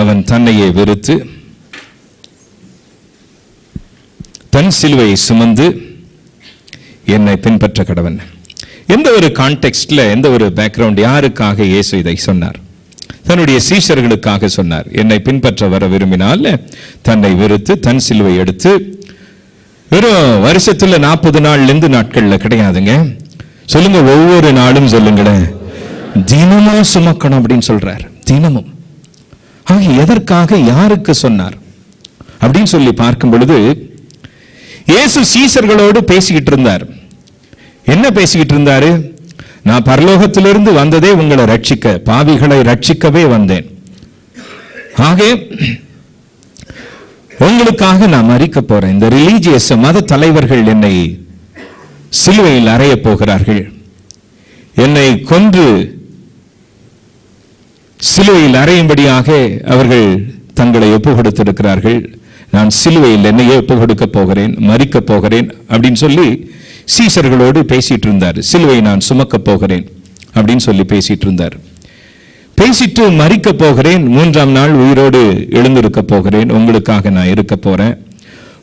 அவன் தன்னையே வெறுத்து தன் சிலுவையை சுமந்து என்னை பின்பற்ற கடவன். எந்த ஒரு கான்டெக்ஸ்ட்ல, எந்த ஒரு பேக்ரவுண்ட், யாருக்காக இயேசு இதை சொன்னார்? தன்னுடைய சீஷர்களுக்காக சொன்னார். என்னை பின்பற்ற வர விரும்பினால் தன்னை வெறுத்து தன் சிலுவை எடுத்து, வெறும் வருஷத்துல 40 நாள்லேருந்து நாட்கள்ல கிடையாதுங்க. சொல்லுங்க, ஒவ்வொரு நாளும் சொல்லுங்களேன், தினமும் சுமக்கணும் அப்படின்னு சொல்றார். தினமும். ஆக எதற்காக, யாருக்கு சொன்னார் அப்படின்னு சொல்லி பார்க்கும் பொழுது, இயேசு சீஷர்களோடு பேசிக்கிட்டு இருந்தார். என்ன பேசிக்கிட்டு இருந்தாரு? நான் பரலோகத்திலிருந்து வந்ததே உங்களை ரட்சிக்க, பாவிகளை ரட்சிக்கவே வந்தேன். ஆக உங்களுக்காக நான் மரிக்க போறேன். இந்த ரிலீஜியஸ் மத தலைவர்கள் என்னை சிலுவையில் அறைய போகிறார்கள். என்னை கொன்று சிலுவையில் அறையும்படியாக அவர்கள் தங்களை ஒப்பு கொடுத்திருக்கிறார்கள். நான் சிலுவையில் என்னையே ஒப்பு கொடுக்க போகிறேன், மரிக்க போகிறேன் அப்படின்னு சொல்லி சீஷர்களோடு பேசிட்டு இருந்தார். சிலுவை நான் சுமக்க போகிறேன் அப்படின்னு சொல்லி பேசிட்டு இருந்தார். பேசிட்டு மரிக்க போகிறேன், 3ஆம் நாள் உயிரோடு எழுந்திருக்க போகிறேன், உங்களுக்காக நான் இருக்க போறேன்,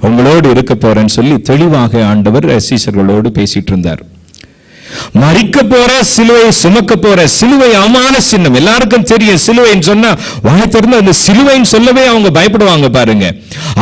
உங்களோடு இருக்க போறேன்னு சொல்லி தெளிவாக ஆண்டவர் சீஷர்களோடு பேசிட்டு இருந்தார். மரிக்க போற, சிலுவை சுமக்க போற. சிலுவை அவமான சின்னம், எல்லாருக்கும் தெரியும். சிலுவைன்னு சொன்னா வாய் திறந்து அந்த சிலுவைன்னு சொல்லவே அவங்க பயப்படுவாங்க பாருங்க.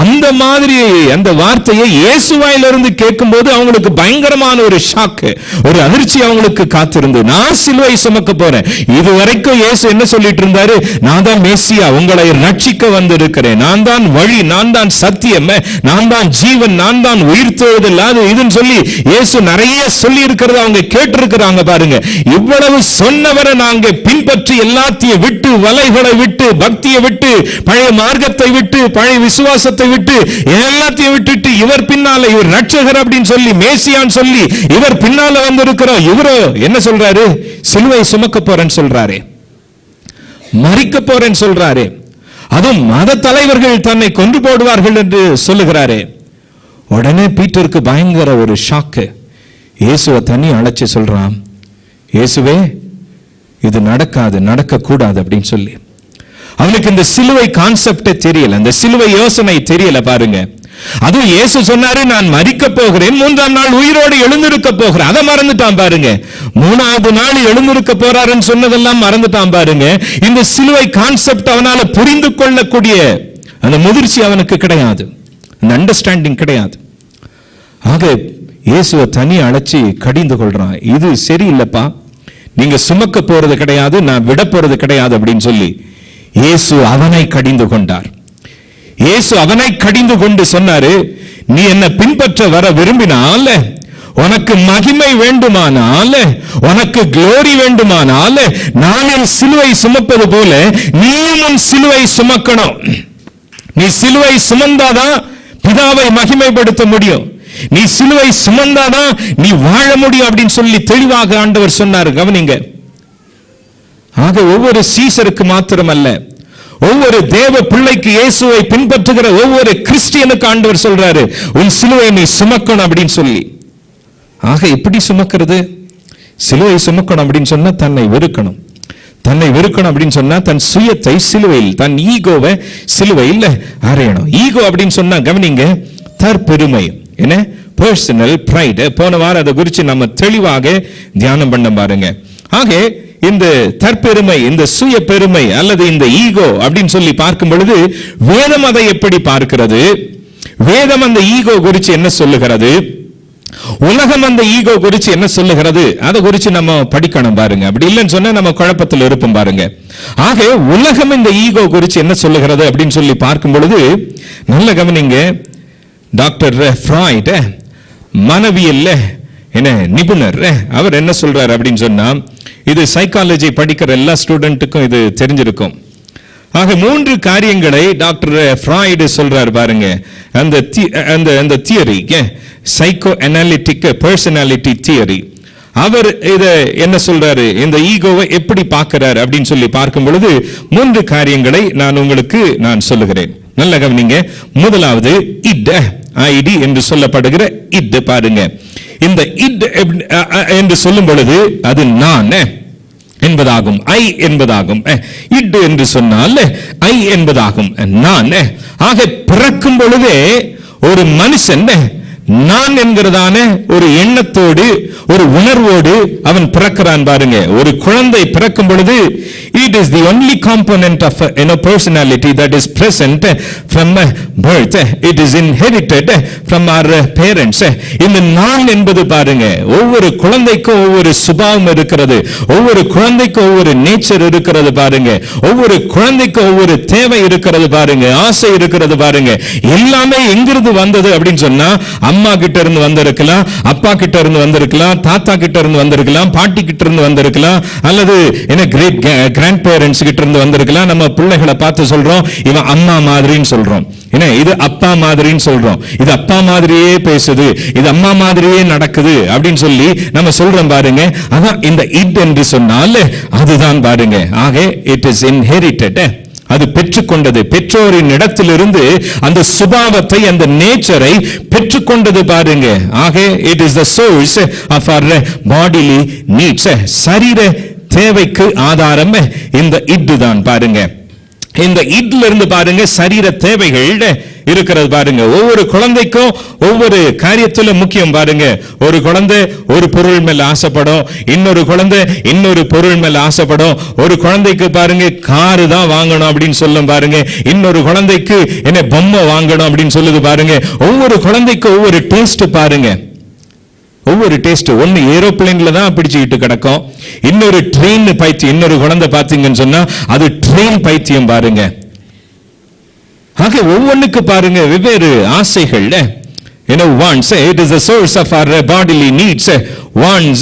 அந்த மாதிரி அந்த வார்த்தையை இயேசுவாயிலிருந்து கேட்கும் போது அவங்களுக்கு பயங்கரமான ஒரு ஷாக், ஒரு அதிர்ச்சி அவங்களுக்கு காத்திருந்து. நான் சிலுவை சுமக்க போறேன். இதுவரைக்கும் இயேசு என்ன சொல்லிட்டு இருந்தாரு? நான் தான் மேசியா, உங்களை ரட்சிக்க வந்திருக்கிறேன், நான் தான் வழி, நான் தான் சத்தியம், நான் தான் ஜீவன், நான் தான் உயிர்த்தெழுதல், அது இதுன்னு சொல்லி இயேசு நிறைய சொல்லி இருக்கிறத அவங்க கேட்டிருக்கிறாங்க பாருங்க. இவ்வளவு சொன்னவரை நாங்க பின்பற்றி எல்லாத்தையும் விட்டு, வலைகளை விட்டு, பக்தியை விட்டு, பழைய மார்க்கத்தை விட்டு, பழைய விசுவாசத்தை விட்டு, எல்லாத்தையும் விட்டுட்டு இவர் பின்னால, இவர் ரட்சகர் அப்படின்னு சொல்லி, மேசியான்னு சொல்லி இவர் பின்னால வந்திருக்கிறோம். இவரோ என்ன சொல்றாரு? சிலுவை சுமக்க போறேன்னு சொல்றாரு, மரிக்க போறேன்னு சொல்றாரு. அதுவும் மத தலைவர்கள் தன்னை கொன்று போடுவார்கள் என்று சொல்லுகிறாரு. உடனே பீட்டருக்கு பயங்கர ஒரு ஷாக்கு. இயேசுவை தண்ணி அழைச்சி சொல்றான், இயேசுவே இது நடக்காது, நடக்க கூடாது அப்படின்னு சொல்லி. அவனுக்கு இந்த சிலுவை கான்செப்டே தெரியல, இந்த சிலுவை யோசனை தெரியல பாருங்க. அதுவும் இயேசு சொன்னாரு, நான் மரிக்க போகிறேன், 3ஆம் நாள் உயிரோடு எழுந்திருக்க போகிறேன். அதை மறந்துட்டான் பாருங்க. 3வது நாள் எழுந்திருக்க போறாருன்னு சொன்னதெல்லாம் மறந்துட்டான் பாருங்க. இந்த சிலுவை கான்செப்ட் அவனால புரிந்து கொள்ளக்கூடிய அந்த முதிர்ச்சி அவனுக்கு கிடையாது, அந்த அண்டர்ஸ்டாண்டிங் கிடையாது. ஆக இயேசுவை தனி அழைச்சி கடிந்து கொள்றான். இது சரியில்லைப்பா, நீங்க சுமக்க போறது கிடையாது, நான் விட போறது கிடையாது அப்படின்னு சொல்லி இயேசு அவனை கடிந்து கொண்டார். இயேசு அவனை கடிந்து கொண்டு சொன்னாரு, நீ என்ன பின்பற்ற வர விரும்பினால், உனக்கு மகிமை வேண்டுமானால், உனக்கு குளோரி வேண்டுமானால், நான் என் சிலுவை சுமப்பது போல நீயும் உன் சிலுவை சுமக்கணும். நீ சிலுவை சுமந்தாதான் பிதாவை மகிமைப்படுத்த முடியும். நீ சிலுவை சுமந்தாதான் நீ வாழ முடியும் அப்படின்னு சொல்லி தெளிவாக ஆண்டவர் சொன்னார். கவனிங்க. ஆக ஒவ்வொரு சீஷருக்கு மாத்திரமல்ல, ஒவ்வொரு தேவ பிள்ளைக்கு, இயேசுவை பின்பற்றுகிற ஒவ்வொரு கிறிஸ்டியனுக்கு ஆண்டவர் சொல்றாரு, உன் சிலுவை நீ சுமக்கணும் அப்படின்னு சொல்லி. ஆக எப்படி சுமக்கிறது? சிலுவை சுமக்கணும் அப்படின்னு சொன்னா தன்னை வெறுக்கணும். தன்னை வெறுக்கணும் அப்படின்னு சொன்னா தன் சுயத்தை சிலுவையில், தன் ஈகோவை சிலுவையில் அறையணும். ஈகோ அப்படின்னு சொன்னா கவனிங்க, தற்பெருமை, என்ன, பர்சனல் பிரைட். போன வாரம் அதை குறித்து நம்ம தெளிவாக தியானம் பண்ண பாருங்க. ஆக இந்த தற்பெருமை, இந்த சுய பெருமை அல்லது இந்த ஈகோ அப்படின்னு சொல்லி பார்க்கும் பொழுது வேதம் அதை எப்படி பார்க்கிறது? வேதம் அந்த ஈகோ குறித்து என்ன சொல்லுகிறது? உலகம் அந்த ஈகோ குறித்து என்ன சொல்லுகிறது? அதை குறித்து நம்ம படிக்கணும் பாருங்க. அப்படி இல்லைன்னு சொன்னா நம்ம குழப்பத்தில் இருப்போம் பாருங்க. ஆக உலகம் இந்த ஈகோ குறித்து என்ன சொல்லுகிறது அப்படின்னு சொல்லி பார்க்கும் பொழுது நல்ல கவனிங்க. டாக்டர் ஃப்ராய்ட், மனவியல்ல என்ன நிபுணர், அவர் என்ன சொல்றாரு அப்படின்னு சொன்னா, இது சைக்காலஜி படிக்கிற எல்லா ஸ்டூடெண்ட்டுக்கும் இது தெரிஞ்சிருக்கும். ஆக 3 காரியங்களை டாக்டர் ஃப்ராய்டு சொல்றாரு பாருங்க. அந்த theory, psycho analytic personality theory. அவர் இத என்ன சொல்றாரு, இந்த ஈகோவை எப்படி பார்க்கிறார் அப்படின்னு சொல்லி பார்க்கும் பொழுது 3 காரியங்களை நான் உங்களுக்கு சொல்லுகிறேன். நல்ல கவனிங்க. முதலாவது இட், ஐடி என்று சொல்லப்படுகிற இட் பாருங்க. இந்த இட் என்று சொல்லும் பொழுது அது நான், என்பதாகும். ஐ என்பதாகும். இட் என்று சொன்னால் ஐ என்பதாகும். நான். ஆக பிறக்கும் பொழுதே ஒரு மனுஷன் நான் என்கிறதான ஒரு எண்ணத்தோடு ஒரு உணர்வோடு அவன் பிறக்கிறான் பாருங்க. ஒரு குழந்தை பிறக்கும் பொழுது it is the only component of a personality that is present from birth. It is inherited from our parents. இந்த நான் என்பது பாருங்க, ஒவ்வொரு குழந்தைக்கும் ஒவ்வொரு சுபாவம் இருக்கிறது, ஒவ்வொரு குழந்தைக்கும் ஒவ்வொரு நேச்சர் இருக்கிறது பாருங்க, ஒவ்வொரு குழந்தைக்கும் ஒவ்வொரு தேவை இருக்கிறது பாருங்க, ஆசை இருக்கிறது பாருங்க. எல்லாமே எங்கிருந்து வந்தது அப்படின்னு சொன்னா அம்மா கிட்ட இருந்து வந்திருக்கலாம், அப்பா கிட்ட இருந்து வந்திருக்கலாம், தாத்தா கிட்ட இருந்து வந்திருக்கலாம், பாட்டி கிட்ட இருந்து வந்திருக்கலாம், அல்லது என்ன கிரேட் கிராண்ட் பேரண்ட்ஸ் கிட்ட இருந்து வந்திருக்கலாம். நம்ம பிள்ளைகளை பார்த்து சொல்றோம் இவன் அம்மா மாதிரின்னு சொல்றோம், என்ன இது அப்பா மாதிரின்னு சொல்றோம், இது அப்பா மாதிரியே பேசுது, இது அம்மா மாதிரியே நடக்குது அப்படின்னு சொல்லி நம்ம சொல்றோம் பாருங்க. அதான் இந்த இட் என்று சொன்னால் அதுதான் பாருங்க. ஆக இட் இஸ் இன்ஹெரிட்டட், அது பெற்றுக்கொண்டது, பெற்றோரின் இடத்திலிருந்து அந்த சுபாவத்தை அந்த நேச்சரை பெற்றுக்கொண்டது பாருங்க. ஆக it is the source of our bodily needs. சரீர தேவைக்கு ஆதாரம் இந்த இட் தான் பாருங்க. இந்த இட்ல இருந்து பாருங்க சரீர தேவைகள் இருக்கிறது பாருங்க. ஒவ்வொரு குழந்தைக்கும் ஒவ்வொரு காரியத்துல முக்கியம் பாருங்க. ஒரு குழந்தை ஒரு பொருள் மேல ஆசைப்படும், இன்னொரு குழந்தை இன்னொரு பொருள் மேல ஆசைப்படும். ஒரு குழந்தைக்கு பாருங்க காரு தான் வாங்கணும் அப்படின்னு சொல்லும் பாருங்க, இன்னொரு குழந்தைக்கு என்ன பொம்மை வாங்கணும் அப்படின்னு சொல்லுது பாருங்க. ஒவ்வொரு குழந்தைக்கும் ஒவ்வொரு டேஸ்ட் பாருங்க, ஒவ்வொரு டேஸ்ட். ஒன்னு ஏரோப்ளேன்ல தான் பிடிச்சுக்கிட்டு கிடக்கும், இன்னொரு ட்ரெயின் பைத்தியம். இன்னொரு குழந்தை பாத்தீங்கன்னு சொன்னா அது ட்ரெயின் பைத்தியம் பாருங்க. ஆக ஒவ்வொன்றுக்கு பாருங்க வெவ்வேறு ஆசைகள். wants, it is the source of our bodily needs, wants,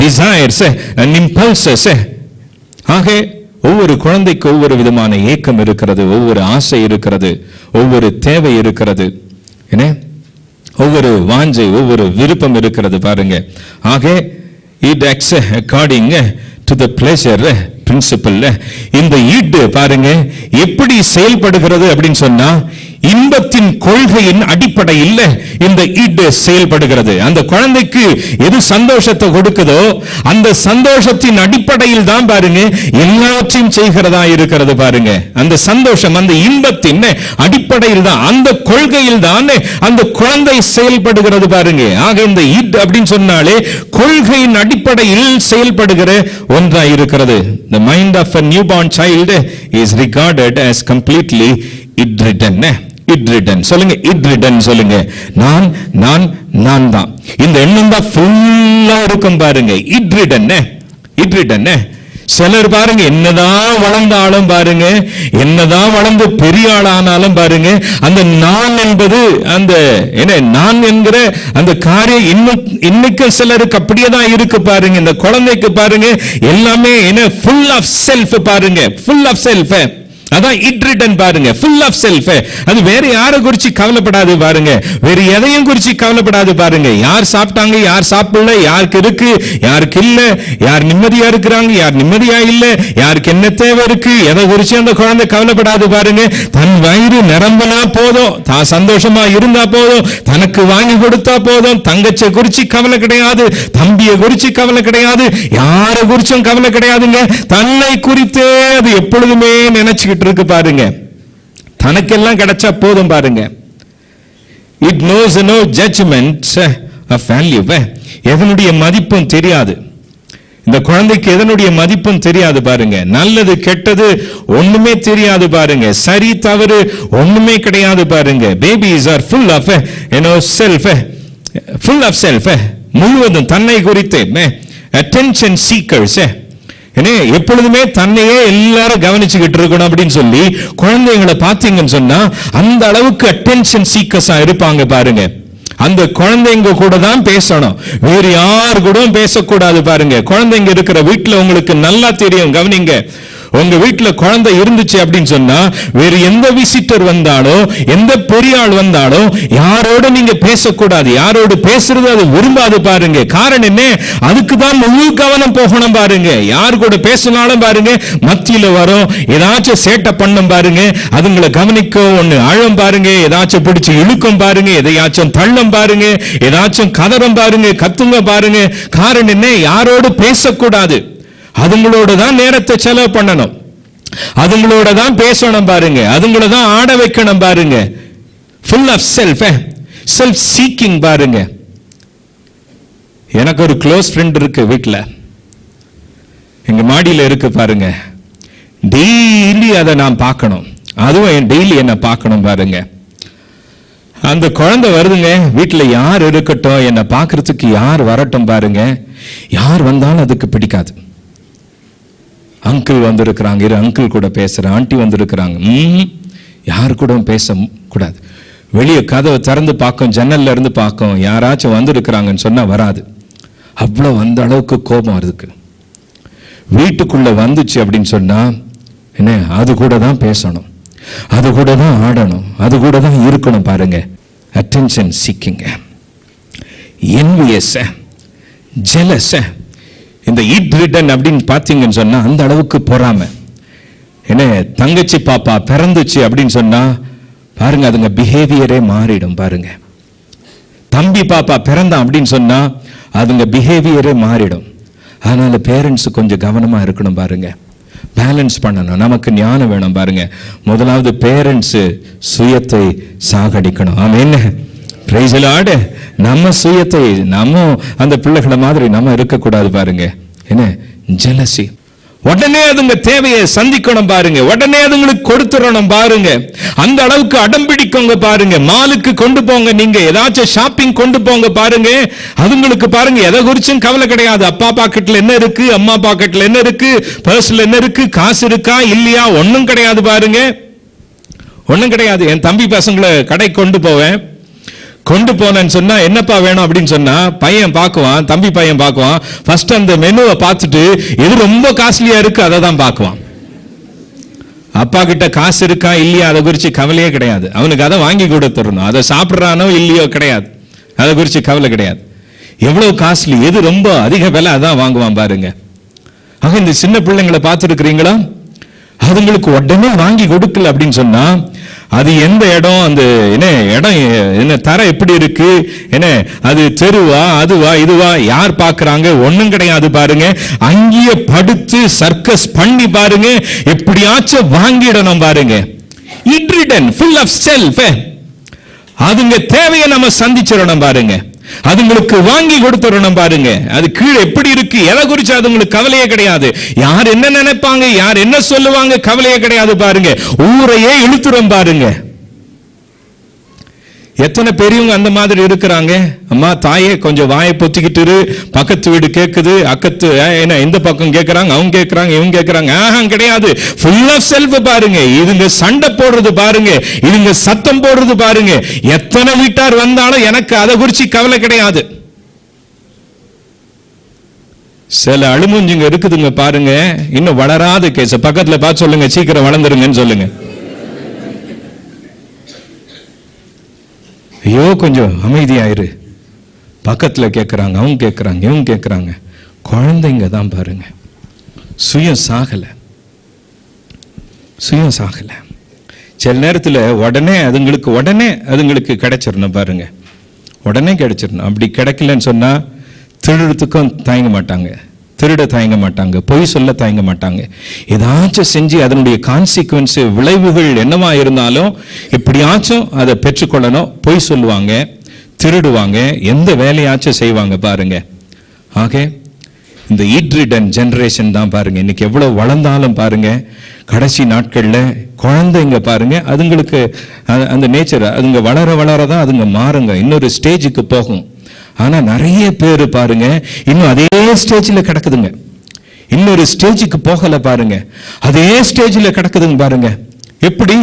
desires and impulses. ஆக ஒவ்வொரு குழந்தைக்கு ஒவ்வொரு விதமான ஏக்கம் இருக்கிறது, ஒவ்வொரு ஆசை இருக்கிறது, ஒவ்வொரு தேவை இருக்கிறது, என்ன ஒவ்வொரு வாஞ்சை, ஒவ்வொரு விருப்பம் இருக்கிறது பாருங்க. ஆக it acts according to the pleasure principle. இந்த ஈட் பாருங்க எப்படி செயல்படுகிறது அப்படின்னு சொன்னா இன்பத்தின் கொள்கையின் அடிப்படையில் இந்த ஈட் செயல்படுகிறது. அந்த குழந்தைக்கு எது சந்தோஷத்தை கொடுக்குதோ அந்த சந்தோஷத்தின் அடிப்படையில் தான் பாருங்க எல்லாவற்றையும் செய்கிறதா இருக்கிறது பாருங்க. அந்த சந்தோஷம் அந்த இன்பத்தின் அடிப்படையில் தான், அந்த கொள்கையில் தான் அந்த குழந்தை செயல்படுகிறது பாருங்க. ஆக இந்த ஈட் அப்படின்னு சொன்னாலே கொள்கையின் அடிப்படையில் செயல்படுகிற ஒன்றா இருக்கிறது. The mind of a newborn child is regarded as completely id-ridden. id-ridden சொல்லுங்க, id-ridden சொல்லுங்க. நான் நான் நான் தான், இந்த எண்ணம் தான் ஃபுல்லா இருக்கும் பாருங்க. id-ridden, id-ridden. சிலர் பாருங்க என்னதான் வளர்ந்தாலும் பாருங்க, என்னதான் வளர்ந்து பெரிய ஆளானாலும் பாருங்க, அந்த நான் என்பது அந்த என்ன நான் என்கிற அந்த காரியம் இன்னைக்கு சிலருக்கு அப்படியே தான் இருக்கு பாருங்க. இந்த குழந்தைக்கு பாருங்க எல்லாமே என்ன full of self பாருங்க, full of self. அதான் id-ridden பாருங்க, full of self. அது வேற யாரை குறிச்சு கவலைப்படாது பாருங்க, வேற எதையும் குறிச்சு கவலைப்படாது பாருங்க. யார் சாப்பிட்டாங்க, யார் சாப்பிடல, யாருக்கு இருக்கு, யாருக்கு இல்ல, யார் நிம்மதியா இருக்கிறாங்க, யார் நிம்மதியா இல்ல, யாருக்கு என்ன தேவை இருக்கு, எதை குறிச்சு அந்த குழந்தை கவலைப்படாது பாருங்க. தன் வயிறு நிரம்பினா போதும், தான் சந்தோஷமா இருந்தா போதும், தனக்கு வாங்கி கொடுத்தா போதும். தங்கச்சை குறிச்சு கவலை கிடையாது, தம்பியை குறிச்சு கவலை கிடையாது, யாரை குறிச்சும் கவலை கிடையாதுங்க. தன்னை குறித்தே அது எப்பொழுதுமே நினைச்சுக்கிட்டு இருக்கு பாருங்க. தனக்கெல்லாம் கிடைச்சா போதும் பாருங்க. It knows no judgment of value. எதனுடைய மதிப்பும் தெரியாது இந்த குழந்தைக்கு, எதனுடைய மதிப்பும் தெரியாது பாருங்க. நல்லது கெட்டது ஒண்ணுமே தெரியாது பாருங்க, சரி தவறு ஒண்ணுமே கிடையாது பாருங்க. Babies are full of self, full of self. முழுவதும் தன்னை குறித்து attention seekers. எப்பொழுதுமே தன்னையே எல்லாரும் கவனிச்சுக்கிட்டு இருக்கணும் அப்படின்னு சொல்லி குழந்தைங்களை பார்த்தீங்கன்னு சொன்னா அந்த அளவுக்கு அட்டென்ஷன் சீக்கர்ஸா இருப்பாங்க பாருங்க. அந்த குழந்தைங்க கூட தான் பேசணும், வேறு யாரு கூட பேசக்கூடாது பாருங்க. குழந்தைங்க இருக்கிற வீட்டுல உங்களுக்கு நல்லா தெரியும், கவனிங்க. உங்க வீட்டுல குழந்தை இருந்துச்சு அப்படின்னு சொன்னா வேறு எந்த விசிட்டர் வந்தாலும் எந்த பெரிய ஆள் வந்தாலும் யாரோட நீங்க பேசக்கூடாது, யாரோடு பேசுறது அது விரும்பாது பாருங்க. காரணம் என்ன? அதுக்கு தான் முழு கவனம் போகணும் பாருங்க. யாரு கூட பேசினாலும் பாருங்க மத்தியில வரும், ஏதாச்சும் சேட்டை பண்ணும் பாருங்க, அதுங்களை கவனிக்கும், ஒண்ணு ஆழம் பாருங்க, ஏதாச்சும் பிடிச்சு இழுக்கும் பாருங்க, எதையாச்சும் தள்ளும் பாருங்க, ஏதாச்சும் கதறம் பாருங்க, கத்துங்க பாருங்க. காரணம் என்ன? யாரோடு பேசக்கூடாது. அதுங்களோட தான் நேரத்தை செலவு பண்ணணும், அதுங்களோட தான் பேசணும் பாருங்க, அதுங்கள தான் ஆட வைக்கணும் பாருங்க. ஃபுல் ஆஃப் செல்ஃப் சீக்கிங் பாருங்க. எனக்கு ஒரு க்ளோஸ் ஃப்ரெண்ட் இருக்கு வீட்டில், எங்க மாடியில் இருக்கு பாருங்க. டெய்லி அதை நான் பார்க்கணும், அதுவும் டெய்லி என்ன பார்க்கணும் பாருங்க. அந்த குழந்தை வருதுங்க, வீட்டில் யார் இருக்கட்டும் என்னை பார்க்கறதுக்கு யார் வரட்டும் பாருங்க, யார் வந்தாலும் அதுக்கு பிடிக்காது. அங்கிள் வந்திருக்கிறாங்க, இரு அங்கிள் கூட பேசுறேன், ஆண்டி வந்திருக்கிறாங்க, யாரு கூட பேச கூடாது. வெளியே கதவை திறந்து பார்க்கும், ஜன்னல்ல இருந்து பார்க்கும், யாராச்சும் வந்திருக்கிறாங்கன்னு சொன்னா வராது. அவ்வளவு அந்த அளவுக்கு கோபம் அதுக்கு. வீட்டுக்குள்ள வந்துச்சு அப்படின்னு சொன்னா என்ன, அது கூட தான் பேசணும், அது கூட தான் ஆடணும், அது கூட தான் இருக்கணும் பாருங்க. அட்டென்ஷன் சீக்கிங், என்வியஸ், ஜெலஸ், இந்த ஈட் ரிட்டன் அப்படின்னு பார்த்தீங்கன்னு சொன்னா அந்த அளவுக்கு பொறாமை. என்ன, தங்கச்சி பாப்பா பிறந்துச்சு அப்படின்னு சொன்னா பாருங்க அதுங்க பிஹேவியரே மாறிடும் பாருங்க. தம்பி பாப்பா பிறந்தான் அப்படின்னு சொன்னா அதுங்க பிஹேவியரே மாறிடும். அதனால பேரண்ட்ஸ் கொஞ்சம் கவனமா இருக்கணும் பாருங்க, பேலன்ஸ் பண்ணணும். நமக்கு ஞானம் வேணும் பாருங்க. முதலாவது பேரண்ட்ஸ் சுயத்தை சாகடிக்கணும். ஆமென், பிரைஸ் தி லார்ட். நம்ம சுயத்தை, நம்ம அந்த பிள்ளைகளை மாதிரி நம்ம இருக்கக்கூடாது பாருங்க. என்ன, ஜெலசி. உடனே அதுங்க தேவையை சந்திக்கணும் பாருங்க, உடனே அதுங்களுக்கு கொடுத்துடணும் பாருங்க. அந்த அளவுக்கு அடம்பிடிக்கோங்க பாருங்க. மாலுக்கு கொண்டு போங்க, நீங்க ஏதாச்சும் ஷாப்பிங் கொண்டு போங்க பாருங்க. அதுங்களுக்கு பாருங்க எதை குறிச்சும் கவலை கிடையாது. அப்பா பாக்கெட்ல என்ன இருக்கு, அம்மா பாக்கெட்ல என்ன இருக்கு, பர்ஸ்ல என்ன இருக்கு, காசு இருக்கா இல்லையா, ஒன்னும் கிடையாது பாருங்க, ஒன்னும் கிடையாது. என் தம்பி பசங்களை கடை கொண்டு போவேன், கொண்டு போனேன்னு சொன்னா என்னப்பா வேணும் அப்படின்னு சொன்னா பையன் பார்க்குவான், தம்பி பையன் பார்க்குவான். ஃபர்ஸ்ட் அந்த மெனுவை பார்த்துட்டு எது ரொம்ப காஸ்ட்லியா இருக்கு அதை தான் பார்க்குவான். அப்பா கிட்ட காசு இருக்கா இல்லையா அதை குறிச்சு கவலையே கிடையாது. அவனுக்கு அதை வாங்கி கொடுத்துடணும், அதை சாப்பிட்றானோ இல்லையோ கிடையாது, அதை குறிச்சு கவலை கிடையாது. எவ்வளவு காஸ்ட்லி, எது ரொம்ப அதிக விலை அதான் வாங்குவான் பாருங்க. ஆக இந்த சின்ன பிள்ளைங்களை பார்த்துருக்கிறீங்களா, அதுங்களுக்கு உடனே வாங்கி கொடுக்கல அப்படின்னு சொன்னா அது எந்த இடம், அந்த என்ன இடம், என்ன தர எப்படி இருக்கு, என்ன அது தெருவா அதுவா இதுவா யார் பாக்குறாங்க, ஒண்ணும் கிடையாது பாருங்க. அங்கேயே படுத்து சர்க்கஸ் பண்ணி பாருங்க, எப்படியாச்சும் வாங்கிடணும் பாருங்க. இட்ரிடன், ஃபுல் ஆஃப் செல்ஃப். அதுங்க தேவையை நம்ம சந்திச்சிடணும் பாருங்க, அதுங்களுக்கு வாங்கி கொடுத்துடணும் பாருங்க. அது கீழே எப்படி இருக்கு எதை குறிச்சு அதுங்களுக்கு கவலையே கிடையாது. யார் என்ன நினைப்பாங்க, யார் என்ன சொல்லுவாங்க கவலையே கிடையாது பாருங்க. ஊரையே இழுத்துறோம் பாருங்க. எத்தனை பெரியவங்க அந்த மாதிரி இருக்கிறாங்க. அம்மா தாயே கொஞ்சம் வாயை பொத்திக்கிட்டு, பக்கத்து வீடு கேட்குது, அக்கத்து என்ன இந்த பக்கம் கேட்கறாங்க, அவங்க கேட்கறாங்க, இவங்க கேட்கறாங்க, கிடையாது. ஃபுல் ஆஃப் செல்ஃப் பாருங்க. இதுங்க சண்டை போடுறது பாருங்க, இதுங்க சத்தம் போடுறது பாருங்க. எத்தனை வீட்டார் வந்தாலும் எனக்கு அதை குறிச்சு கவலை கிடையாது. சில அழுமுஞ்சுங்க இருக்குதுங்க பாருங்க, இன்னும் வளராத கேஸ். பக்கத்துல பார்த்து சொல்லுங்க, சீக்கிரம் வளர்ந்துருங்கன்னு சொல்லுங்க. ஐயோ கொஞ்சம் அமைதியாயிரு. பக்கத்துல கேட்கறாங்க, அவங்க கேட்கறாங்க, இவங்க கேட்கறாங்க. குழந்தைங்க தான் பாருங்க, சுயம் சாகல. சில நேரத்தில் உடனே அதுங்களுக்கு கிடைச்சிடணும் பாருங்க, உடனே கிடைச்சிடணும். அப்படி கிடைக்கலன்னு சொன்னா திருடுறதுக்கும் தயங்க மாட்டாங்க, திருட தயங்க மாட்டாங்க, பொய் சொல்ல தயங்க மாட்டாங்க. ஏதாச்சும் செஞ்சு அதனுடைய கான்சிக்வன்ஸ், விளைவுகள் என்னவா இருந்தாலும் எப்படியாச்சும் அதை பெற்றுக்கொள்ளணும். பொய் சொல்லுவாங்க, திருடுவாங்க, எந்த வேலையாச்சும் செய்வாங்க பாருங்க. ஆக இந்த ஈட்ரிடன் ஜெனரேஷன் தான் பாருங்க இன்னைக்கு எவ்வளவு வளர்ந்தாலும் பாருங்க, கடைசி நாட்கள்ல குழந்தைங்க பாருங்க, அதுங்களுக்கு அந்த நேச்சர், அதுங்க வளர வளரதான் அதுங்க மாறுங்க, இன்னொரு ஸ்டேஜுக்கு போகும். ஆனா நிறைய பேர் பாருங்க இன்னும் அதே ஸ்டேஜ்ல கிடக்குதுங்க, இன்னொரு ஸ்டேஜுக்கு போகல பாருங்க, அதே ஸ்டேஜ்ல கிடக்குதுங்க பாருங்க. எப்படி,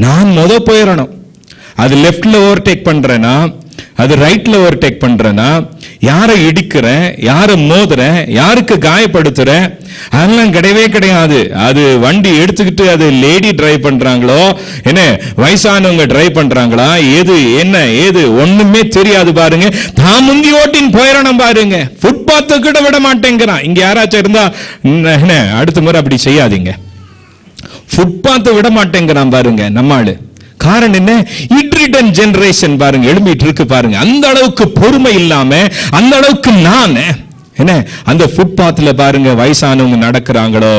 நான் போயிடணும், அது லெஃப்ட்ல ஓவர்டேக் பண்றேன்னா, அது ரைட்ல ஓவர்டேக் பண்றேன்னா, யாரை இடிக்கிறேன், யாரை மோதுறேன், யாருக்கு காயப்படுத்துறேன், அதெல்லாம் கிடையவே கிடையாது. அது வண்டி எடுத்துக்கிட்டு அது லேடி டிரைவ் பண்றாங்களோ, என்ன வயசானவங்க டிரைவ் பண்றாங்களா, எது என்ன ஏது ஒண்ணுமே தெரியாது பாருங்க. தான் முந்தி ஓட்டின்னு போயிடணும் பாருங்க. ஃபுட்பாத்தை கூட விட மாட்டேங்கிறான். இங்க யாராச்சும் இருந்தா என்ன அடுத்த முறை அப்படி செய்யாதீங்க, ஃபுட்பாத்தை விட மாட்டேங்கிறான் பாருங்க நம்மாளு. காரணம் என்ன, இட்ரிடன் ஜெனரேஷன் பாருங்க எழும்பிட்டு இருக்கு பாருங்க. அந்த அளவுக்கு பொறுமை இல்லாம, அந்த அளவுக்கு நான் என்ன அந்த ஃபுட்பாத்ல பாருங்க, வயசானவங்க நடக்கிறாங்களோ,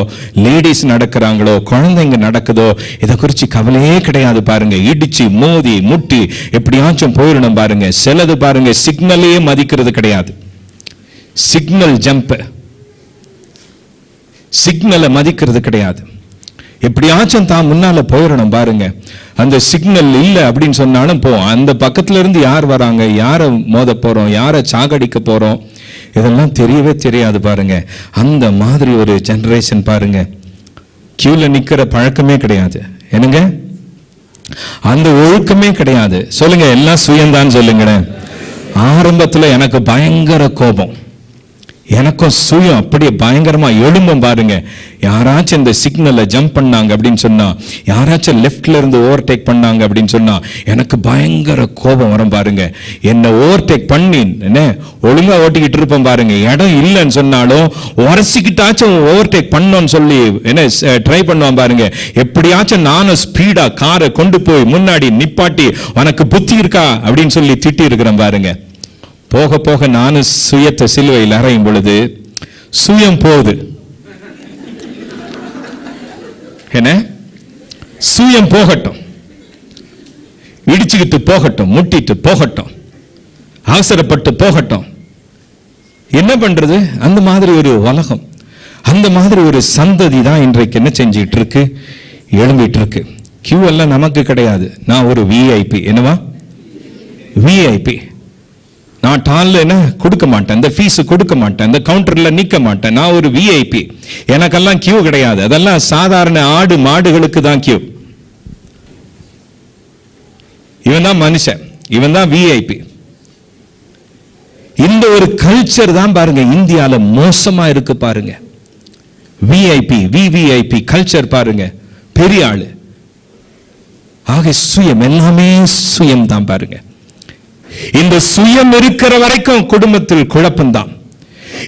லேடிஸ் நடக்கிறாங்களோ, குழந்தைங்க நடக்குதோ, இதை குறித்து கவலையே கிடையாது பாருங்க. இடிச்சு மோதி முட்டி எப்படியாச்சும் போயிடணும் பாருங்க. சிலது பாருங்க சிக்னலையே மதிக்கிறது கிடையாது. சிக்னல் ஜம்ப், சிக்னலை மதிக்கிறது கிடையாது. எப்படியாச்சும் தான் முன்னால போயிடணும் பாருங்க. அந்த சிக்னல் இல்லை அப்படின்னு சொன்னாலும் போவோம். அந்த பக்கத்துல இருந்து யார் வராங்க, யாரை மோத போறோம், யாரை சாகடிக்க போறோம், இதெல்லாம் தெரியவே தெரியாது பாருங்க. அந்த மாதிரி ஒரு ஜெனரேஷன் பாருங்க. கியூல நிக்கிற பழக்கமே கிடையாது. என்னங்க, அந்த ஒழுக்கமே கிடையாது. சொல்லுங்க, எல்லாம் சுயம்தான் சொல்லுங்க. ஆரம்பத்துல எனக்கு பயங்கர கோபம், எனக்கும் சுயம் அப்படியே பயங்கரமா எழும்பும் பாருங்க. யாராச்சும் இந்த சிக்னலை ஜம்ப் பண்ணாங்க அப்படின்னு சொன்னா, யாராச்சும் லெஃப்ட்ல இருந்து ஓவர்டேக் பண்ணாங்க அப்படின்னு சொன்னா எனக்கு பயங்கர கோபம் வரும் பாருங்க. என்ன ஓவர்டேக் பண்ணி என்ன ஒழுங்கா ஓட்டிக்கிட்டு இருப்பேன் பாருங்க. இடம் இல்லைன்னு சொன்னாலும் உரசிக்கிட்டாச்சும் ஓவர்டேக் பண்ணோன்னு சொல்லி என்ன ட்ரை பண்ணுவான் பாருங்க. எப்படியாச்சும் நானும் ஸ்பீடா காரை கொண்டு போய் முன்னாடி நிப்பாட்டி உனக்கு புத்தி இருக்கா அப்படின்னு சொல்லி திட்டி இருக்கிறேன் பாருங்க. போக போக நானும் சுயத்தை சிலுவையில் அறையும் பொழுது சுயம் போகுது. என்ன, சுயம் போகட்டும், இடிச்சுக்கிட்டு போகட்டும், முட்டிட்டு போகட்டும், அவசரப்பட்டு போகட்டும். என்ன பண்றது? அந்த மாதிரி ஒரு உலகம், அந்த மாதிரி ஒரு சந்ததி தான் இன்றைக்கு என்ன செஞ்சுட்டு இருக்கு, எழும்பிட்டு இருக்கு. கியூ எல்லாம் நமக்கு கிடையாது. நான் ஒரு விஐபி. என்னவா விஐபி? நான் டால்ல என்ன கொடுக்க மாட்டேன், இந்த ஃபீஸ் கொடுக்க மாட்டேன், இந்த கவுண்டர்ல நிக்க மாட்டேன். நான் ஒரு விஐபி. எனக்கெல்லாம் கியூ கிடையாது. அதெல்லாம் சாதாரண ஆடு மாடுகளுக்கு தான் கியூ. இவன் தான் மனுஷன், இவன் தான் விஐபி. இந்த ஒரு கல்ச்சர் தான் பாருங்க இந்தியால மோசமா இருக்கு பாருங்க. விஐபி விவிஐபி கல்ச்சர் பாருங்க, பெரிய ஆளு. ஆக சுயம், எல்லாமே சுயம் தான் பாருங்க. இந்த சுயம் இருக்கிற வரைக்கும் குடும்பத்தில் குழப்பம்தான்.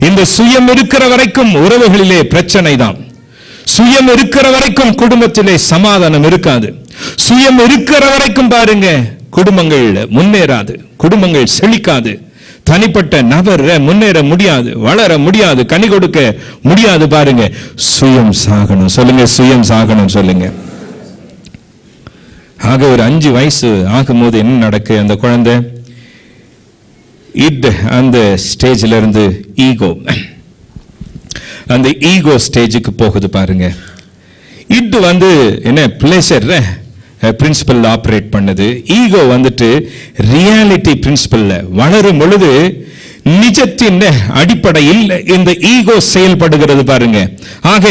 இந்த சுயம் இருக்கிற வரைக்கும் உறவுகளிலே பிரச்சனை தான். சுயம் இருக்கிற வரைக்கும் குடும்பத்திலே சமாதானம் இருக்காது. சுயம் இருக்கிற வரைக்கும் பாருங்க குடும்பங்கள் முன்னேறாது, குடும்பங்கள் செழிக்காது. தனிப்பட்ட நபர் முன்னேற முடியாது, வளர முடியாது, கனி கொடுக்க முடியாது பாருங்க. சுயம் சாகணும் சொல்லுங்க, சுயம் சாகணும் சொல்லுங்க. ஆக ஒரு 5 வயசு ஆகும்போது என்ன நடக்கு? அந்த குழந்தை அந்த ஸ்டேஜ்ல இருந்து ஈகோ, அந்த ஈகோ ஸ்டேஜுக்கு போகுது பாருங்க. இது என்ன பிளேசர் பிரின்சிபல் ஆபரேட் பண்ணுது. ஈகோ ரியாலிட்டி பிரின்சிபல்ல வளரும் பொழுது நிஜத்தின் அடிப்படையில் இந்த ஈகோ செயல்படுகிறது பாருங்க. ஆக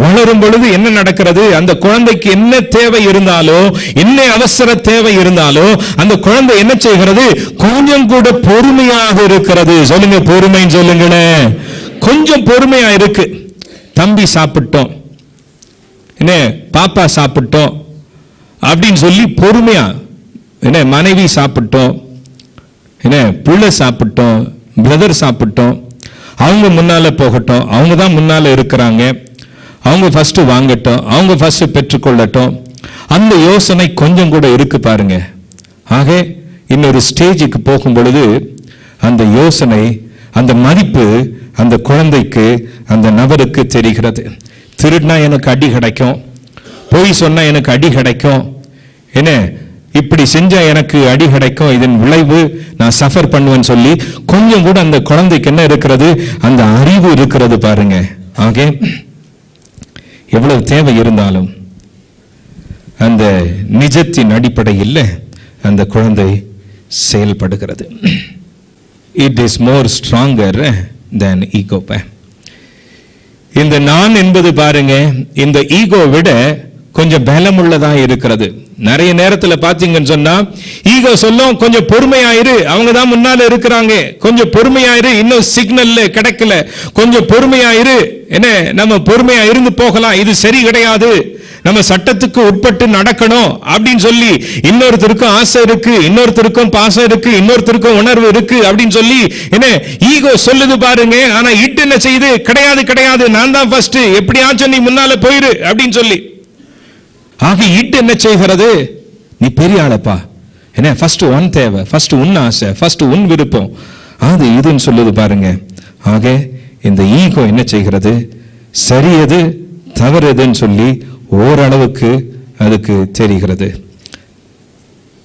வளரும் பொழுது என்ன நடக்கிறது? அந்த குழந்தைக்கு என்ன தேவை இருந்தாலோ, என்ன அவசர தேவை இருந்தாலோ, அந்த குழந்தை என்ன செய்கிறது? கொஞ்சம் கூட பொறுமையாக இருக்கிறது. சொல்லுங்க, பொறுமைன்னு சொல்லுங்களேன். கொஞ்சம் பொறுமையா இருக்கு. தம்பி சாப்பிட்டோம், என்ன பாப்பா சாப்பிட்டோம் அப்படின்னு சொல்லி பொறுமையா, என்ன மனைவி சாப்பிட்டோம், என்ன பிள்ளை சாப்பிட்டோம், பிரதர் சாப்பிட்டோம், அவங்க முன்னால போகட்டும், அவங்க தான் முன்னால இருக்கிறாங்க, அவங்க ஃபர்ஸ்ட் வாங்கட்டும், அவங்க ஃபர்ஸ்ட் பெற்றுக்கொள்ளட்டும், அந்த யோசனை கொஞ்சம் கூட இருக்கு பாருங்க. ஆக இன்னொரு ஸ்டேஜுக்கு போகும் பொழுது அந்த யோசனை, அந்த மதிப்பு அந்த குழந்தைக்கு, அந்த நபருக்கு தெரிகிறது. திருடினா எனக்கு அடி கிடைக்கும், பொய் சொன்னா எனக்கு அடி கிடைக்கும், என்ன இப்படி செஞ்சா எனக்கு அடி கிடைக்கும், இதன் விளைவு நான் சஃபர் பண்ணுவேன்னு சொல்லி கொஞ்சம் கூட அந்த குழந்தைக்கு என்ன இருக்கிறது? அந்த அறிவு இருக்கிறது பாருங்க. ஆக எவ்வளவு தேவை இருந்தாலும் அந்த நிஜத்தின் அடிப்படையில் அந்த குழந்தை செயல்படுகிறது. It is more stronger than ego. இந்த நான் என்பது பாருங்க இந்த ஈகோ விட கொஞ்சம் பலமுள்ளதா இருக்கிறது. நிறைய நேரத்துல பாத்தீங்கன்னு சொன்னா ஈகோ சொல்லும், கொஞ்சம் பொறுமையாயிரு, அவங்க தான் முன்னால இருக்கிறாங்க, கொஞ்சம் பொறுமையாயிரு, இன்னும் சிக்னல்ல கிடைக்கல, கொஞ்சம் பொறுமையாயிரு, என்ன நம்ம பொறுமையா இருந்து போகலாம், இது சரி கிடையாது, நம்ம சட்டத்துக்கு உட்பட்டு நடக்கணும் அப்படின்னு சொல்லி இன்னொருத்தருக்கும் ஆசை இருக்கு, இன்னொருத்தருக்கும் பாசம் இருக்கு, இன்னொருத்தருக்கும் உணர்வு இருக்கு அப்படின்னு சொல்லி என்ன ஈகோ சொல்லுது பாருங்க. ஆனா இட் என்ன செய்யுது? கிடையாது கிடையாது, நான் தான் ஃபர்ஸ்ட், எப்படியாச்சும் நீ முன்னால போயிரு அப்படின்னு சொல்லி. ஆக இட் என்ன செய்கிறது? நீ பெரிய ஆளப்பா, என்ன ஃபர்ஸ்ட் உன் தேவை, ஃபர்ஸ்ட் உன் ஆசை, ஃபர்ஸ்ட் உன் விருப்பம், அது இதுன்னு சொல்லுது பாருங்க. ஆக இந்த ஈகோ என்ன செய்கிறது? சரியது தவறுதுன்னு சொல்லி ஓரளவுக்கு அதுக்கு தெரிகிறது.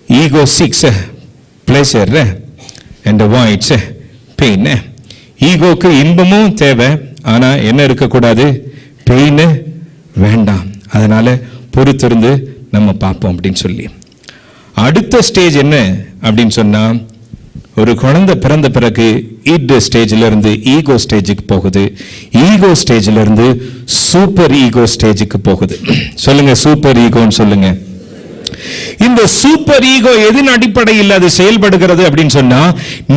Ego seeks pleasure and avoids pain. ஈகோக்கு இன்பமும் தேவை, ஆனா என்ன இருக்கக்கூடாது? பெயின் வேண்டாம். அதனால பொறுத்திருந்து நம்ம பார்ப்போம் அப்படின்னு சொல்லி. அடுத்த ஸ்டேஜ் என்ன அப்படின்னு சொன்னா, ஒரு குழந்தை பிறந்த பிறகு ஈட் ஸ்டேஜ்ல இருந்து ஈகோ ஸ்டேஜுக்கு போகுது. ஈகோ ஸ்டேஜ்ல இருந்து சூப்பர் ஈகோ ஸ்டேஜுக்கு போகுது. சொல்லுங்க, சூப்பர் ஈகோன்னு சொல்லுங்க. இந்த சூப்பர் ஈகோ எதன் அடிப்படையில் அது செயல்படுகிறது அப்படின்னு சொன்னா,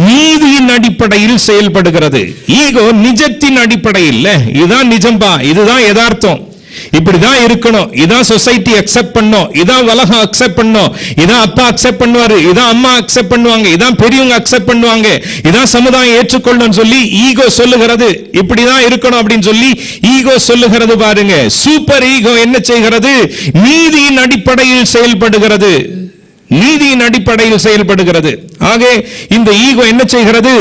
நீதியின் அடிப்படையில் செயல்படுகிறது. ஈகோ நிஜத்தின் அடிப்படையில், இதுதான் நிஜம்பா, இதுதான் யதார்த்தம், இப்படிதான் இருக்கணும், இதான் சொசைட்டி அக்செப்ட் பண்ணும், இதான் உலகம் அக்செப்ட் பண்ணும், இதான் அப்பா அக்செப்ட் பண்ணுவாரு, இதான் அம்மா அக்செப்ட் பண்ணுவாங்க, இதான் பெரியவங்க அக்செப்ட் பண்ணுவாங்க, இதான் சமுதாயம் ஏற்றுக்கொள்ளும் சொல்லி ஈகோ சொல்லுகிறது. இப்படிதான் இருக்கணும் அப்படின்னு சொல்லி ஈகோ சொல்லுகிறது. பாருங்க, சூப்பர் ஈகோ என்ன செய்கிறது? நீதியின் அடிப்படையில் செயல்படுகிறது. நீதியின் அடிப்படையில் செயல்படுகிறது. ஆக இந்த ஈகோ என்ன செய்கிறது?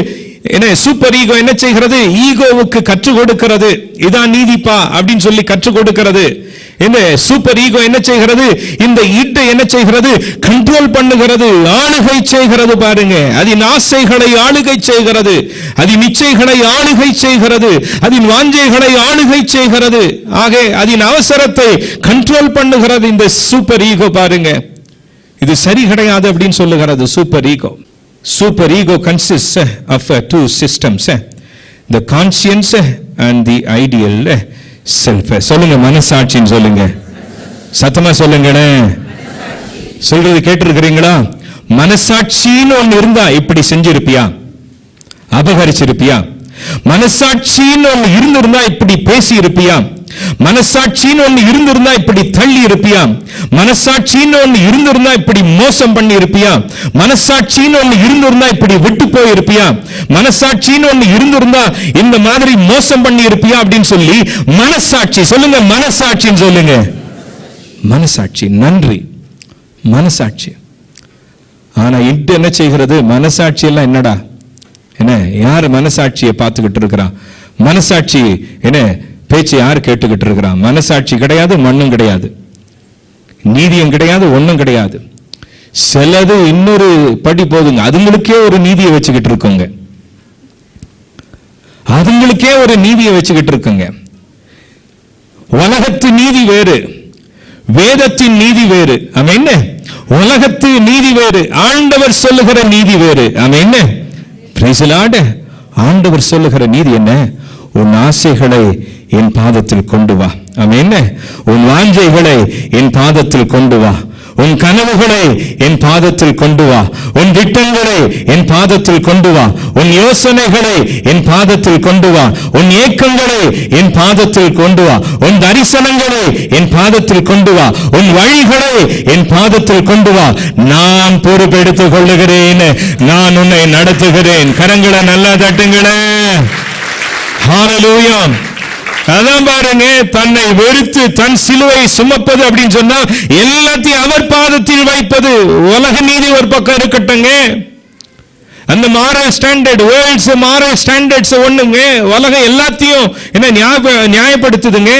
சூப்பர் ஈகோ என்ன செய்கிறது? ஈகோவுக்கு கற்றுக் கொடுக்கிறது. இதான் நீதிப்பா அப்படின்னு சொல்லி கற்றுக் கொடுக்கிறது. இந்த சூப்பர் ஈகோ என்ன செய்கிறது? இந்த ஈட்டை என்ன செய்கிறது? கண்ட்ரோல் பண்ணுகிறது, ஆளுகை செய்கிறது. பாருங்க, அதன் ஆசைகளை ஆளுகை செய்கிறது, அதன் இச்சைகளை ஆளுகை செய்கிறது, அதன் வாஞ்சைகளை ஆளுகை செய்கிறது. ஆக அதன் அவசரத்தை கண்ட்ரோல் பண்ணுகிறது இந்த சூப்பர் ஈகோ. பாருங்க, இது சரி கிடையாது அப்படின்னு சொல்லுகிறது super ego. Super ego consists of two systems, the conscience and the ideal self. சொல்லுங்க, மனசாட்சின்னு சொல்லுங்க, சத்தமா சொல்லுங்க. சொல்றது கேட்டிருக்கிறீங்களா? மனசாட்சின்னு ஒன்னு இருந்தா இப்படி செஞ்சிருப்பியா? அபகரிச்சிருப்பியா? மனசாட்சின்னு ஒன்னு இருந்திருந்தா இப்படி பேசி இருப்பியா? மனசாட்சின்னு ஒன்னு இருந்திருந்தா இப்படி தள்ளி இருப்பியா? மனசாட்சின்னு ஒன்னு இருந்திருந்தா இப்படி மோசம் பண்ணி இருப்பியா? மனசாட்சின்னு ஒன்னு இருந்திருந்தா இப்படி விட்டு போய் இருப்பியா? மனசாட்சின்னு ஒன்னு இருந்திருந்தா இந்த மாதிரி மோசம் பண்ணி இருப்பியா அப்படின்னு சொல்லி மனசாட்சி. சொல்லுங்க, மனசாட்சின்னு சொல்லுங்க. மனசாட்சி. நன்றி, மனசாட்சி. ஆனா இட்டு என்ன செய்கிறது? மனசாட்சி எல்லாம் என்னடா? என்ன, யார் மனசாட்சியை பார்த்துக்கிட்டு இருக்கிறான்? மனசாட்சி என்ன பேச்சு யார் கேட்டுக்கிட்டு இருக்கிறான்? மனசாட்சி கிடையாது, மண்ணும் கிடையாது, நீதியும் கிடையாது, ஒண்ணும் கிடையாது. சிலது இன்னொரு படி போதுங்க, அதுங்களுக்கே ஒரு நீதியை வச்சுக்கிட்டு இருக்குங்க, அதுங்களுக்கே ஒரு நீதியை வச்சுக்கிட்டு இருக்குங்க. உலகத்து நீதி வேறு, வேதத்தின் நீதி வேறு. ஆமென். உலகத்து நீதி வேறு, ஆண்டவர் சொல்லுகிற நீதி வேறு. ஆமென். Praise the Lord. ஆண்டவர் சொல்லுகிற நீதி என்ன? உன் ஆசைகளை என் பாதத்தில் கொண்டு வா. ஆமென். உன் வாஞ்சைகளை என் பாதத்தில் கொண்டு வா, உன் கனவுகளை என் பாதத்தில் கொண்டு வா, உன் திட்டங்களை என் பாதத்தில் கொண்டு வா, உன் யோசனைகளை என் பாதத்தில் கொண்டு வா, உன் ஏக்கங்களை என் பாதத்தில் கொண்டு வா, உன் தரிசனங்களை என் பாதத்தில் கொண்டு வா, உன் வழிகளை என் பாதத்தில் கொண்டு வா. நான் பொறுப்பெடுத்துக் கொள்ளுகிறேன், நான் உன்னை நடத்துகிறேன். கரங்களை நல்லா தட்டுங்களே. ஹல்லேலூயா. அதான் பாருங்க, தன்னை வெறுத்து தன் சிலுவை சுமப்பது அப்படின்னு சொன்னா எல்லாத்தையும் அவர் பாதத்தில் வைப்பது. உலக நீதி ஒரு பக்கம் இருக்கட்டுங்க, அந்த moral standard, world's moral standards ஒண்ணுங்க. உலகம் எல்லாத்தையும் என்ன நியாயப்படுத்துதுங்க,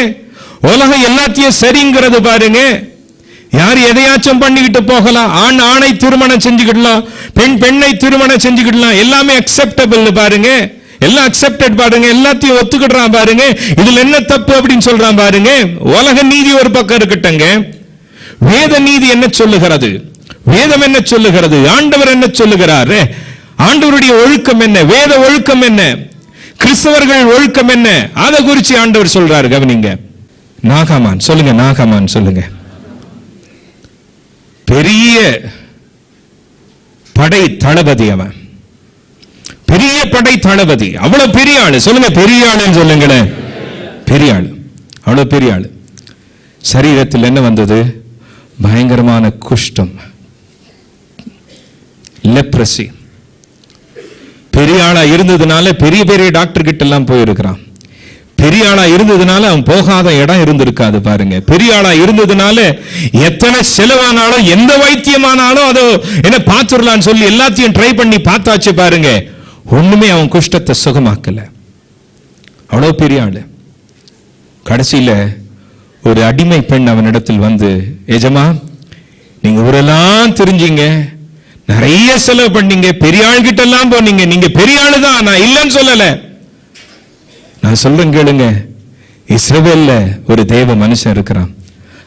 உலகம் எல்லாத்தையும் சரிங்கிறது. பாருங்க, யார் எதையாச்சும் பண்ணிக்கிட்டு போகலாம், ஆண் ஆணை திருமணம் செஞ்சுக்கிடலாம், பெண் பெண்ணை திருமணம் செஞ்சுக்கிடலாம், எல்லாமே அக்செப்டபிள். பாருங்க, எல்லாம் அக்செப்டட். பாருங்க, எல்லாத்தையும் ஒத்துக்கிடுறான். பாருங்க, இதுல என்ன தப்பு அப்படின்னு சொல்றான். பாருங்க, உலக நீதி ஒரு பக்கம் இருக்கட்டுங்க, வேத நீதி என்ன சொல்லுகிறது? வேதம் என்ன சொல்லுகிறது? ஆண்டவர் என்ன சொல்லுகிறாரு? ஆண்டவருடைய ஒழுக்கம் என்ன? வேத ஒழுக்கம் என்ன? கிறிஸ்தவர்கள் ஒழுக்கம் என்ன? அதை குறித்து ஆண்டவர் சொல்றாரு. கவனிங்க. நாகாமான் சொல்லுங்க, நாகாமான் சொல்லுங்க. பெரிய படை தளபதி, அவன் பெரிய படை தளபதி, அவ்வளவு பெரிய ஆளு. சொல்லுங்க, பெரிய ஆளுன்னு சொல்லுங்களேன். பெரிய ஆளு, அவ்வளவு பெரிய ஆளு. சரீரத்தில் என்ன வந்தது? பயங்கரமான குஷ்டம், லெப்ரசி. பெரிய ஆளா இருந்ததுனால பெரிய பெரிய டாக்டர் கிட்ட எல்லாம் போயிருக்கிறான். பெரிய ஆளா இருந்ததுனால அவன் போகாத இடம் இருந்திருக்காது. பாருங்க, பெரிய ஆளா இருந்ததுனால எத்தனை செலவானாலும் எந்த வைத்தியமானாலும் அதோ என்ன பார்த்துடலான்னு சொல்லி எல்லாத்தையும் ட்ரை பண்ணி பார்த்தாச்சு. பாருங்க, ஒண்ணுமே அவன் குஷ்டத்தை சுகமாக்கல. அவ்வளோ பெரிய ஆளு. கடைசியில ஒரு அடிமை பெண் அவனிடத்தில் வந்து, எஜமா, நீங்க ஊரெல்லாம் தெரிஞ்சீங்க, நிறைய செலவு பண்ணீங்க, பெரிய ஆள்கிட்ட எல்லாம் போனீங்க, நீங்க பெரிய ஆளு தான், நான் இல்லைன்னு சொல்லல. நான் சொல்றேன் கேளுங்க, இஸ்ரவேல்ல ஒரு தேவ மனுஷன் இருக்கிறான்,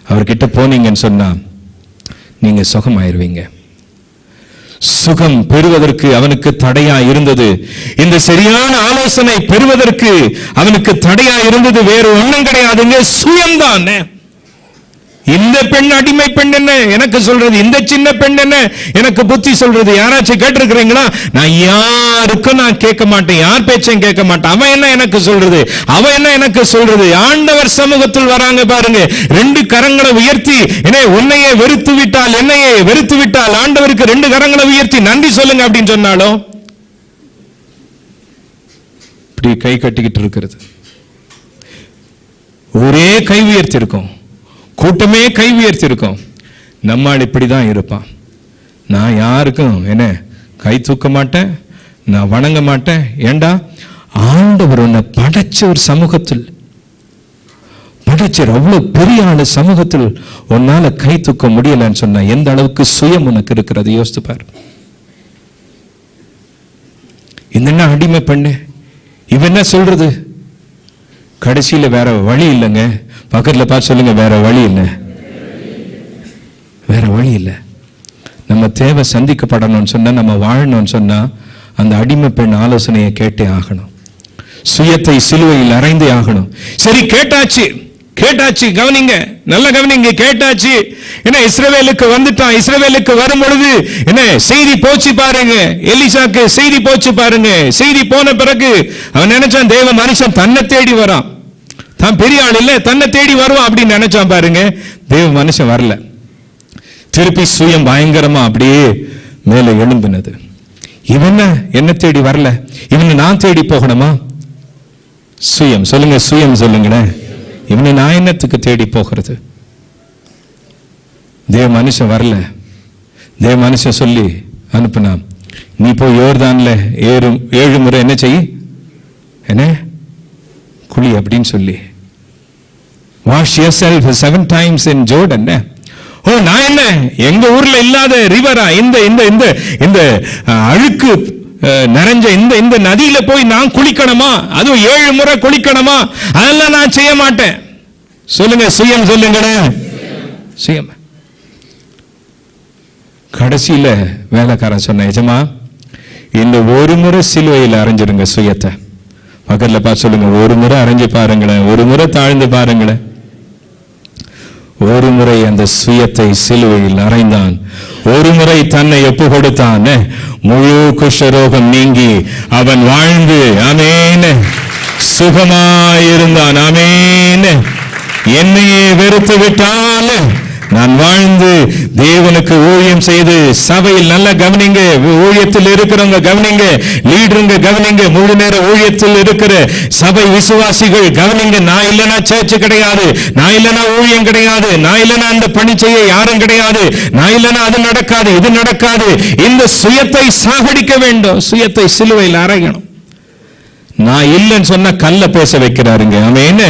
அவர்கிட்ட போனீங்கன்னு சொன்னா நீங்க சுகமாயிருவீங்க. சுகம் பெறுவதற்கு அவனுக்கு தடையா இருந்தது, இந்த சரியான ஆலோசனை பெறுவதற்கு அவனுக்கு தடையா இருந்தது வேற ஒண்ணும் கிடையாதுங்க, சுயம்தான். இந்த பெண் அடிமை பெண் என்ன எனக்கு சொல்றது, இந்த சின்ன பெண் என்ன எனக்கு புத்தி சொல்றது? யாராச்சும் கேட்டிருக்கிறீங்களா? நான் யாருக்கும் நான் கேட்க மாட்டேன், யார் பேச்சையும் கேட்க மாட்டேன். அவன் என்ன எனக்கு சொல்றது, அவன் என்ன எனக்கு சொல்றது? ஆண்டவர் சமூகத்தில் வராங்க பாருங்க, 2 கரங்களை உயர்த்தி, உன்னையே வெறுத்து விட்டால், என்னையே வெறுத்து விட்டால், ஆண்டவருக்கு 2 கரங்களை உயர்த்தி நன்றி சொல்லுங்க அப்படின்னு சொன்னாலும் இப்படி கை கட்டிக்கிட்டு இருக்கிறது. ஒரே கை உயர்த்தி இருக்கும், கூட்டமே கை உயர்த்தி இருக்கும். நம்மால் இப்படிதான் இருப்பான். நான் யாருக்கும் என்ன கை தூக்க மாட்டேன், நான் வணங்க மாட்டேன். ஏண்டா, ஆண்டவர் உன்னை படைச்ச ஒரு சமூகத்தில் படைச்சர், அவ்வளவு பெரிய ஆளு சமூகத்தில் உன்னால கை தூக்க முடியலன்னு சொன்னா எந்த அளவுக்கு சுயம் உனக்கு இருக்கிறது யோசித்து பாரு. இந்த அடிமை பண்ணு, இவன் என்ன சொல்றது? கடைசியில வேற வழி இல்லைங்க. பக்கத்துல பார்த்து சொல்லுங்க, வேற வழி இல்லை, வேற வழி இல்லை. நம்ம தேவை சந்திக்கப்படணும்னு சொன்னா, நம்ம வாழணும்னு சொன்னா அந்த அடிமை பெண் ஆலோசனையை கேட்டே ஆகணும். சுயத்தை சிலுவையில் அறைந்தே ஆகணும். சரி, கேட்டாச்சு கேட்டாச்சு, கவனிங்க, நல்ல கவனிங்க, கேட்டாச்சு. என்ன, இஸ்ரவேலுக்கு வந்துட்டான். இஸ்ரவேலுக்கு வரும் பொழுது என்ன செய்தி போச்சு பாருங்க, எலிசாக்கு செய்தி போச்சு பாருங்க. செய்தி போன பிறகு அவன் நினைச்சான் தேவ மனுஷன் தன்னை தேடி வரான், தான் பெரிய ஆள் இல்ல, தன்னை தேடி வருவான் அப்படின்னு நினைச்சான் பாருங்க. தேவ மனுஷன் வரல. திருப்பி சுயம் பயங்கரமா அப்படியே மேல எழும்பினது. இவன் என்ன தேடி வரல, இவனை நான் தேடி போகணுமா? சுயம் சொல்லுங்க, சுயம் சொல்லுங்க. இவனை நான் என்னத்துக்கு தேடி போகிறது? தேவ மனுஷன் வரல. தேவ மனுஷன் சொல்லி அனுப்புனா, நீ போய் யோர்தான்ல 7 முறை என்ன செய், என்ன குழி அப்படின்னு சொல்லி, wash yourself 7 times in Jordan. ஓ, நான் என்ன எங்க ஊர்ல இல்லாத ரிவரா? இந்த இந்த இந்த இந்த அழுக்கு நிறைஞ்ச இந்த நதியில போய் நான் குளிக்கணுமா? அதுவும் 7 முறை குளிக்கணுமா? அதெல்லாம் நான் செய்ய மாட்டேன். சொல்லுங்க, சுயம் சொல்லுங்க, சுயம். கடைசியில வேலைக்காரன் சொன்ன, எஜமா, இந்த 1 முறை சிலுவையில் அரைஞ்சிருங்க சுயத்தை. பக்கத்துல பார்த்து சொல்லுங்க, 1 முறை அரைஞ்சு பாருங்களேன், 1 முறை தாழ்ந்து பாருங்களேன். 1 முறை அந்த சுயத்தை சிலுவையில் அறைந்தான். 1 முறை தன்னை ஒப்பு கொடுத்தான். முழு குஷ்டரோகம் நீங்கி அவன் வாழ்ந்து, ஆமென், சுகமாயிருந்தான். ஆமென். என்னையே வெறுத்து விட்டால் நான் வாழ்ந்து தேவனுக்கு ஊழியம் செய்து சபையில் நல்ல கவனிங்க, ஊழியத்தில் இருக்கிறவங்க கவனிங்க, லீடருங்க கவனிங்க, முழு நேர ஊழியத்தில் இருக்கிற சபை விசுவாசிகள் கவனிங்க. நான் இல்லைன்னா சர்ச்சு கிடையாது, நான் இல்லைன்னா ஊழியம் கிடையாது, நான் இல்லைன்னா அந்த பணி செய்ய யாரும் கிடையாது, நான் இல்லைன்னா அது நடக்காது, இது நடக்காது. இந்த சுயத்தை சாகடிக்க வேண்டும், சுயத்தை சிலுவையில் அறையணும். நான் இல்லைன்னு சொன்ன கல்ல பேச வைக்கிறாருங்க. ஆமென்.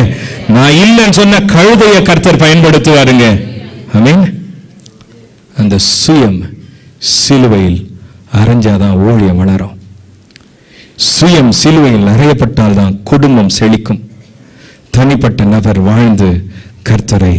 நான் இல்லைன்னு சொன்ன கழுதைய கர்த்தர் பயன்படுத்துவாருங்க. ஆமென். அந்த சுயம் சிலுவையில் அரைஞ்சாதான் ஊழியம் வளரும். சுயம் சிலுவையில் அறையப்பட்டால்தான் குடும்பம் செழிக்கும். தனிப்பட்ட நபர் வாழ்ந்து கர்த்தரை